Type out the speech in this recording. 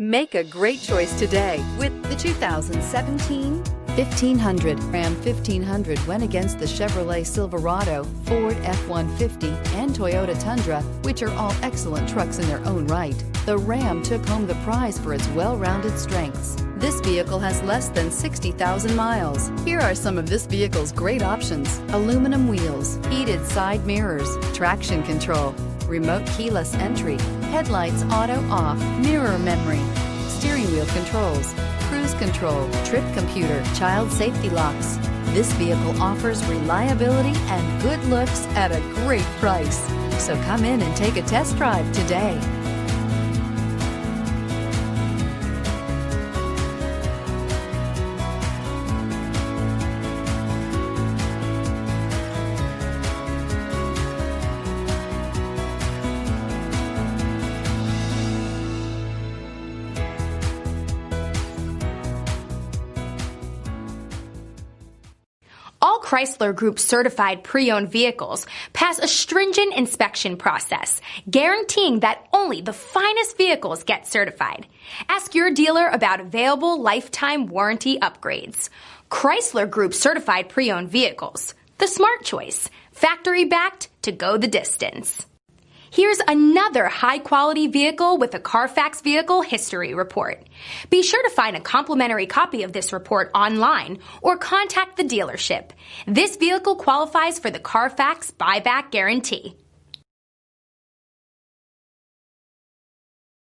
Make a great choice today with the 2017 1500. Ram 1500 went against the Chevrolet Silverado, Ford F-150, and Toyota Tundra, which are all excellent trucks in their own right. The Ram took home the prize for its well-rounded strengths. This vehicle has less than 60,000 miles. Here are some of this vehicle's great options: aluminum wheels, heated side mirrors, traction control, remote keyless entry, headlights auto off, mirror memory, steering wheel controls, cruise control, trip computer, child safety locks. This vehicle offers reliability and good looks at a great price. So come in and take a test drive today. All Chrysler Group certified pre-owned vehicles pass a stringent inspection process, guaranteeing that only the finest vehicles get certified. Ask your dealer about available lifetime warranty upgrades. Chrysler Group certified pre-owned vehicles, the smart choice, factory backed to go the distance. Here's another high-quality vehicle with a Carfax Vehicle History Report. Be sure to find a complimentary copy of this report online or contact the dealership. This vehicle qualifies for the Carfax Buyback Guarantee.